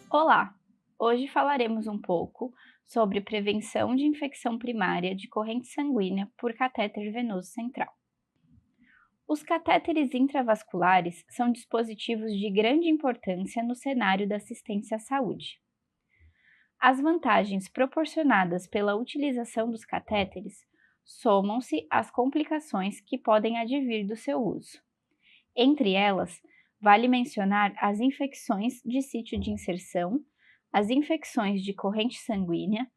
Olá! Hoje falaremos um pouco sobre prevenção de infecção primária de corrente sanguínea por catéter venoso central. Os catéteres intravasculares são dispositivos de grande importância no cenário da assistência à saúde. As vantagens proporcionadas pela utilização dos catéteres somam-se às complicações que podem advir do seu uso. Entre elas, vale mencionar as infecções de sítio de inserção, as infecções de corrente sanguínea,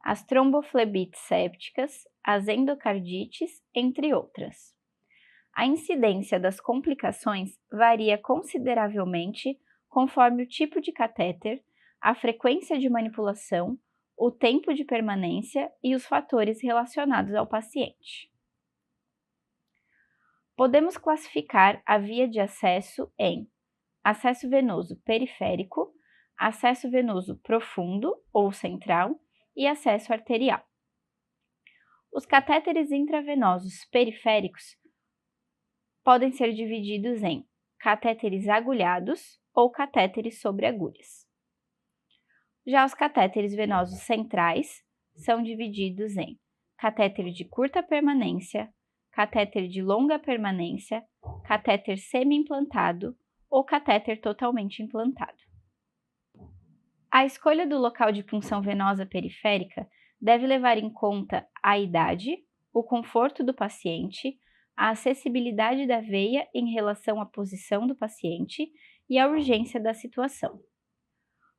as tromboflebites sépticas, as endocardites, entre outras. A incidência das complicações varia consideravelmente conforme o tipo de catéter, a frequência de manipulação, o tempo de permanência e os fatores relacionados ao paciente. Podemos classificar a via de acesso em acesso venoso periférico, acesso venoso profundo ou central e acesso arterial. Os catéteres intravenosos periféricos podem ser divididos em catéteres agulhados ou catéteres sobre agulhas. Já os catéteres venosos centrais são divididos em catéter de curta permanência, catéter de longa permanência, catéter semi-implantado ou catéter totalmente implantado. A escolha do local de punção venosa periférica deve levar em conta a idade, o conforto do paciente, a acessibilidade da veia em relação à posição do paciente e a urgência da situação.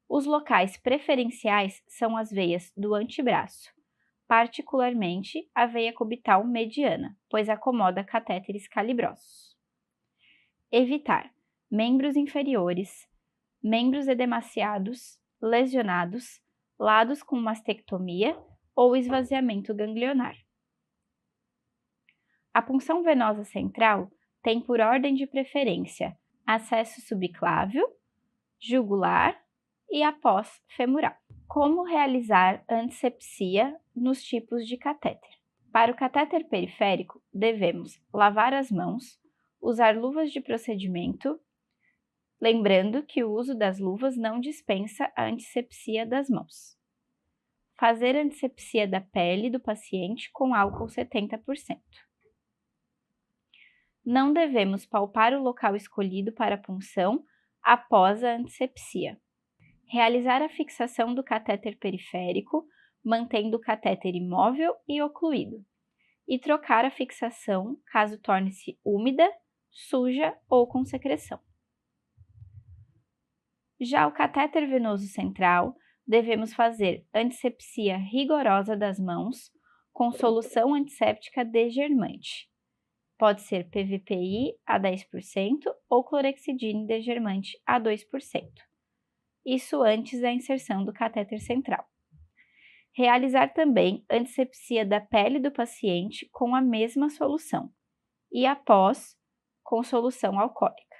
Os locais preferenciais são as veias do antebraço, particularmente a veia cubital mediana, pois acomoda catéteres calibrosos. Evitar membros inferiores, membros edemaciados, lesionados, lados com mastectomia ou esvaziamento ganglionar. A punção venosa central tem por ordem de preferência acesso subclávio, jugular e após femoral. Como realizar antisepsia nos tipos de catéter? Para o catéter periférico, devemos lavar as mãos, usar luvas de procedimento, lembrando que o uso das luvas não dispensa a antisepsia das mãos. Fazer antisepsia da pele do paciente com álcool 70%. Não devemos palpar o local escolhido para a punção após a antisepsia. Realizar a fixação do catéter periférico, mantendo o catéter imóvel e ocluído, e trocar a fixação caso torne-se úmida, suja ou com secreção. Já o catéter venoso central, devemos fazer antisepsia rigorosa das mãos com solução antisséptica degermante. Pode ser PVPI a 10% ou clorexidine degermante a 2%. Isso antes da inserção do catéter central. Realizar também antisepsia da pele do paciente com a mesma solução e após com solução alcoólica.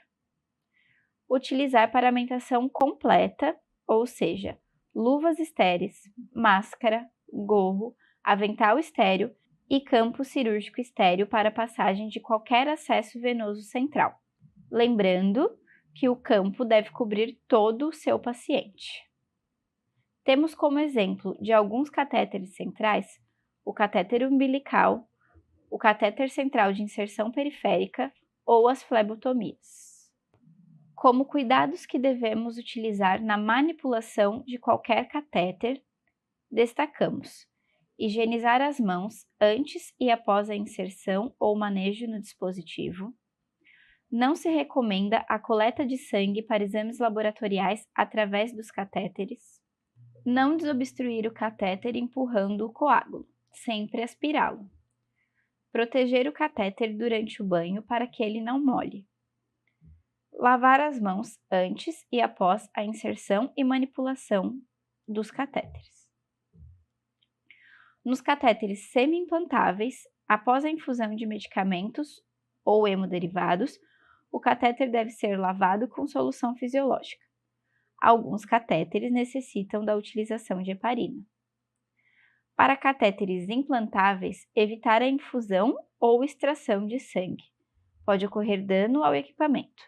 Utilizar paramentação completa, ou seja, luvas estéreis, máscara, gorro, avental estéreo e campo cirúrgico estéreo para passagem de qualquer acesso venoso central. Lembrando que o campo deve cobrir todo o seu paciente. Temos como exemplo de alguns catéteres centrais o catéter umbilical, o catéter central de inserção periférica ou as flebotomias. Como cuidados que devemos utilizar na manipulação de qualquer catéter, destacamos: higienizar as mãos antes e após a inserção ou manejo no dispositivo. Não se recomenda a coleta de sangue para exames laboratoriais através dos catéteres. Não desobstruir o catéter empurrando o coágulo, sempre aspirá-lo. Proteger o catéter durante o banho para que ele não molhe. Lavar as mãos antes e após a inserção e manipulação dos catéteres. Nos catéteres semi-implantáveis, após a infusão de medicamentos ou hemoderivados, o catéter deve ser lavado com solução fisiológica. Alguns catéteres necessitam da utilização de heparina. Para catéteres implantáveis, evitar a infusão ou extração de sangue, pode ocorrer dano ao equipamento.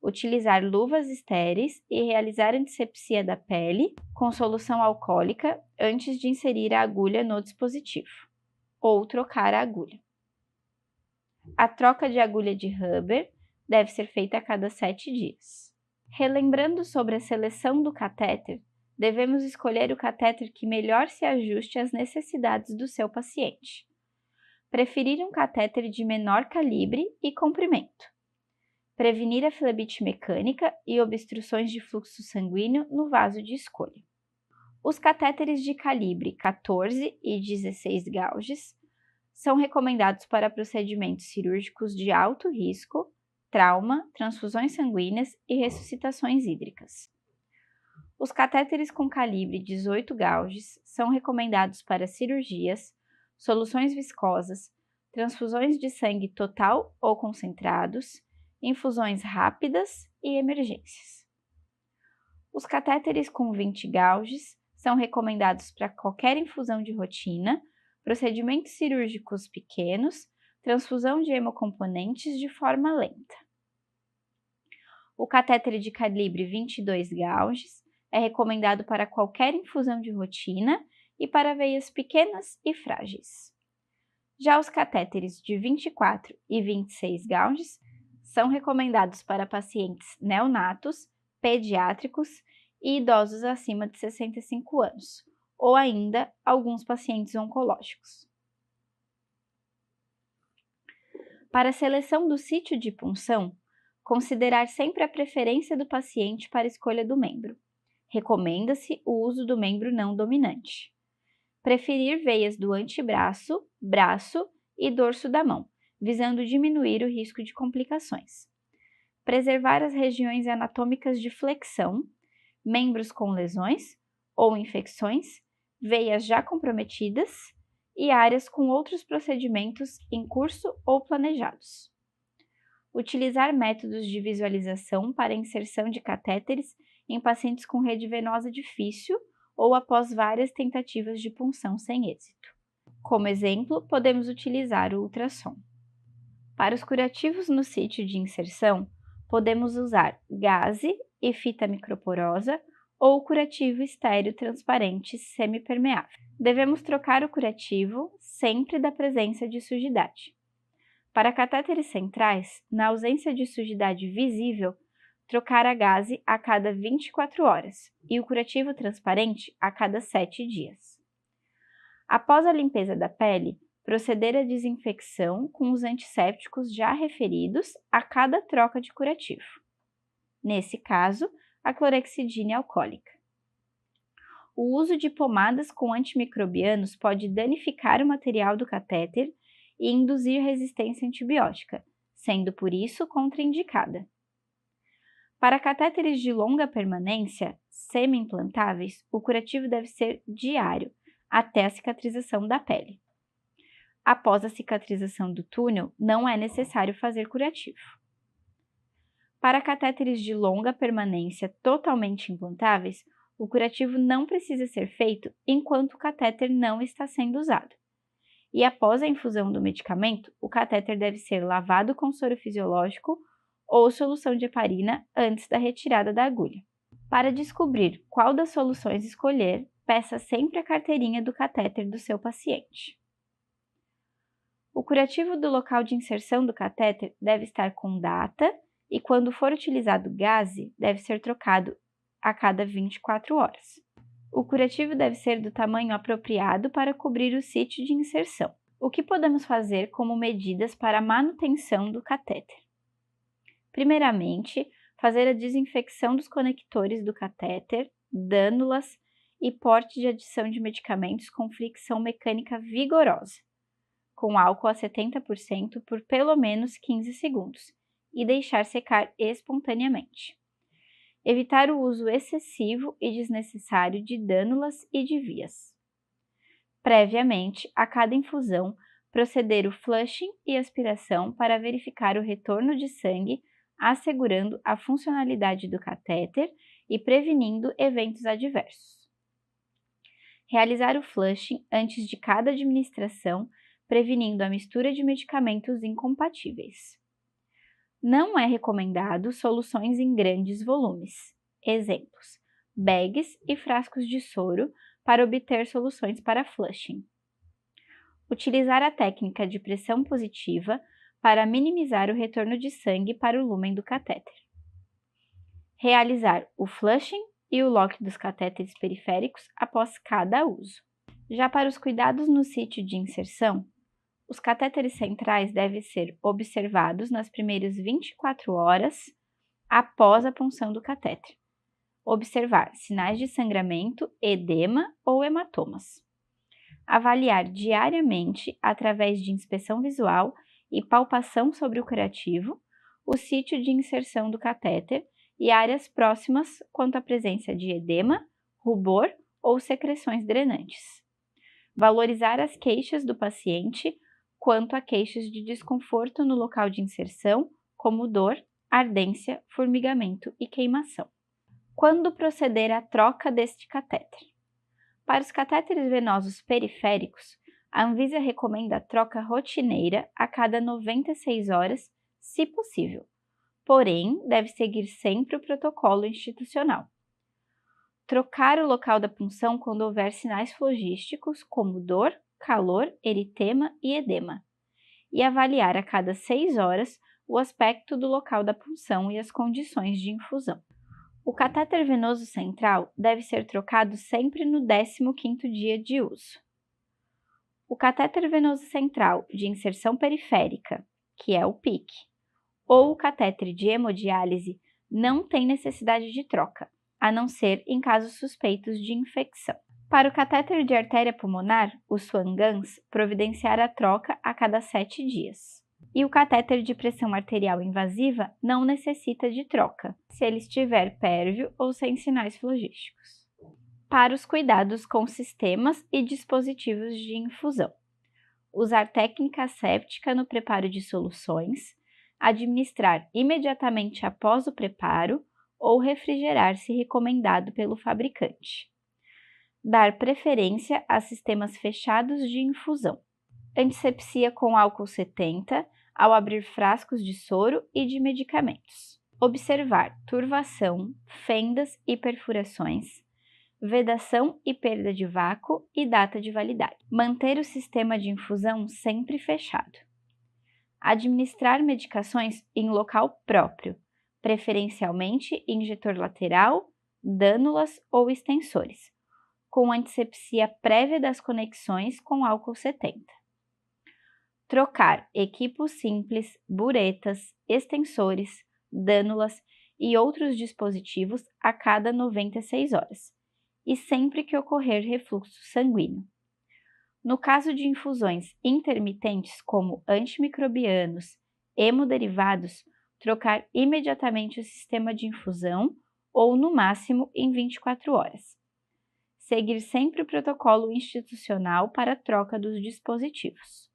Utilizar luvas estéreis e realizar antisepsia da pele com solução alcoólica antes de inserir a agulha no dispositivo, ou trocar a agulha. A troca de agulha de rubber deve ser feita a cada 7 dias. Relembrando sobre a seleção do catéter, devemos escolher o catéter que melhor se ajuste às necessidades do seu paciente. Preferir um catéter de menor calibre e comprimento. Prevenir a flebite mecânica e obstruções de fluxo sanguíneo no vaso de escolha. Os catéteres de calibre 14 e 16 gauges são recomendados para procedimentos cirúrgicos de alto risco, trauma, transfusões sanguíneas e ressuscitações hídricas. Os catéteres com calibre 18 gauges são recomendados para cirurgias, soluções viscosas, transfusões de sangue total ou concentrados, infusões rápidas e emergências. Os catéteres com 20 gauges são recomendados para qualquer infusão de rotina, procedimentos cirúrgicos pequenos, transfusão de hemocomponentes de forma lenta. O catéter de calibre 22 gauges é recomendado para qualquer infusão de rotina e para veias pequenas e frágeis. Já os catéteres de 24 e 26 gauges são recomendados para pacientes neonatos, pediátricos e idosos acima de 65 anos, ou ainda alguns pacientes oncológicos. Para a seleção do sítio de punção, considerar sempre a preferência do paciente para a escolha do membro. Recomenda-se o uso do membro não dominante. Preferir veias do antebraço, braço e dorso da mão, visando diminuir o risco de complicações. Preservar as regiões anatômicas de flexão, membros com lesões ou infecções, veias já comprometidas e áreas com outros procedimentos em curso ou planejados. Utilizar métodos de visualização para inserção de catéteres em pacientes com rede venosa difícil ou após várias tentativas de punção sem êxito. Como exemplo, podemos utilizar o ultrassom. Para os curativos no sítio de inserção, podemos usar gaze e fita microporosa ou curativo estéreo transparente semipermeável. Devemos trocar o curativo sempre da presença de sujidade. Para catéteres centrais, na ausência de sujidade visível, trocar a gaze a cada 24 horas e o curativo transparente a cada 7 dias. Após a limpeza da pele, proceder à desinfecção com os antissépticos já referidos a cada troca de curativo. Nesse caso, a clorexidina alcoólica. O uso de pomadas com antimicrobianos pode danificar o material do catéter e induzir resistência antibiótica, sendo por isso contraindicada. Para catéteres de longa permanência, semi-implantáveis, o curativo deve ser diário, até a cicatrização da pele. Após a cicatrização do túnel, não é necessário fazer curativo. Para catéteres de longa permanência totalmente implantáveis, o curativo não precisa ser feito enquanto o catéter não está sendo usado. E após a infusão do medicamento, o catéter deve ser lavado com soro fisiológico ou solução de heparina antes da retirada da agulha. Para descobrir qual das soluções escolher, peça sempre a carteirinha do catéter do seu paciente. O curativo do local de inserção do catéter deve estar com data e, quando for utilizado gaze, deve ser trocado a cada 24 horas. O curativo deve ser do tamanho apropriado para cobrir o sítio de inserção. O que podemos fazer como medidas para a manutenção do catéter? Primeiramente, fazer a desinfecção dos conectores do catéter, dânulas e porte de adição de medicamentos com fricção mecânica vigorosa, com álcool a 70% por pelo menos 15 segundos, e deixar secar espontaneamente. Evitar o uso excessivo e desnecessário de dânulas e de vias. Previamente, a cada infusão, proceder o flushing e aspiração para verificar o retorno de sangue, assegurando a funcionalidade do catéter e prevenindo eventos adversos. Realizar o flushing antes de cada administração, prevenindo a mistura de medicamentos incompatíveis. Não é recomendado soluções em grandes volumes. Exemplos: bags e frascos de soro para obter soluções para flushing. Utilizar a técnica de pressão positiva para minimizar o retorno de sangue para o lúmen do catéter. Realizar o flushing e o lock dos catéteres periféricos após cada uso. Já para os cuidados no sítio de inserção, os catéteres centrais devem ser observados nas primeiras 24 horas após a punção do catéter. Observar sinais de sangramento, edema ou hematomas. Avaliar diariamente, através de inspeção visual e palpação sobre o curativo, o sítio de inserção do catéter e áreas próximas quanto à presença de edema, rubor ou secreções drenantes. Valorizar as queixas do paciente quanto a queixas de desconforto no local de inserção, como dor, ardência, formigamento e queimação. Quando proceder à troca deste catéter? Para os catéteres venosos periféricos, a Anvisa recomenda a troca rotineira a cada 96 horas, se possível. Porém, deve seguir sempre o protocolo institucional. Trocar o local da punção quando houver sinais flogísticos, como dor, calor, eritema e edema. E avaliar a cada 6 horas o aspecto do local da punção e as condições de infusão. O catéter venoso central deve ser trocado sempre no 15º dia de uso. O catéter venoso central de inserção periférica, que é o PIC, ou o catéter de hemodiálise não tem necessidade de troca, a não ser em casos suspeitos de infecção. Para o catéter de artéria pulmonar, o Swan-Ganz, providenciar a troca a cada 7 dias. E o catéter de pressão arterial invasiva não necessita de troca, se ele estiver pérvio ou sem sinais flogísticos. Para os cuidados com sistemas e dispositivos de infusão. Usar técnica asséptica no preparo de soluções, administrar imediatamente após o preparo ou refrigerar se recomendado pelo fabricante. Dar preferência a sistemas fechados de infusão. Antisepsia com álcool 70 ao abrir frascos de soro e de medicamentos. Observar turvação, fendas e perfurações, vedação e perda de vácuo e data de validade. Manter o sistema de infusão sempre fechado. Administrar medicações em local próprio, preferencialmente injetor lateral, dânulas ou extensores, com antisepsia prévia das conexões com álcool 70. Trocar equipos simples, buretas, extensores, dânulas e outros dispositivos a cada 96 horas, e sempre que ocorrer refluxo sanguíneo. No caso de infusões intermitentes como antimicrobianos, hemoderivados, trocar imediatamente o sistema de infusão ou, no máximo, em 24 horas. Seguir sempre o protocolo institucional para a troca dos dispositivos.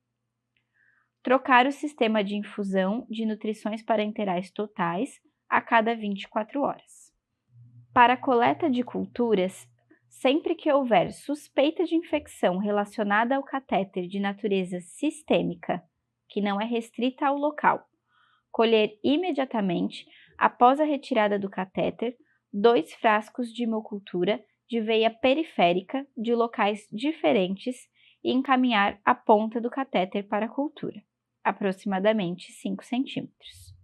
Trocar o sistema de infusão de nutrições parenterais totais a cada 24 horas. Para a coleta de culturas, sempre que houver suspeita de infecção relacionada ao catéter de natureza sistêmica, que não é restrita ao local, colher imediatamente, após a retirada do catéter, 2 frascos de hemocultura de veia periférica de locais diferentes e encaminhar a ponta do catéter para a cultura, aproximadamente 5 centímetros.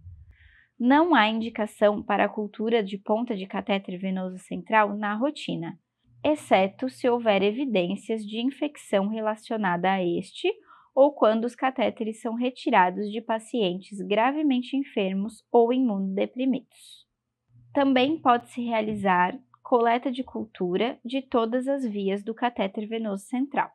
Não há indicação para a cultura de ponta de catéter venoso central na rotina, exceto se houver evidências de infecção relacionada a este ou quando os catéteres são retirados de pacientes gravemente enfermos ou imunodeprimidos. Também pode-se realizar coleta de cultura de todas as vias do catéter venoso central.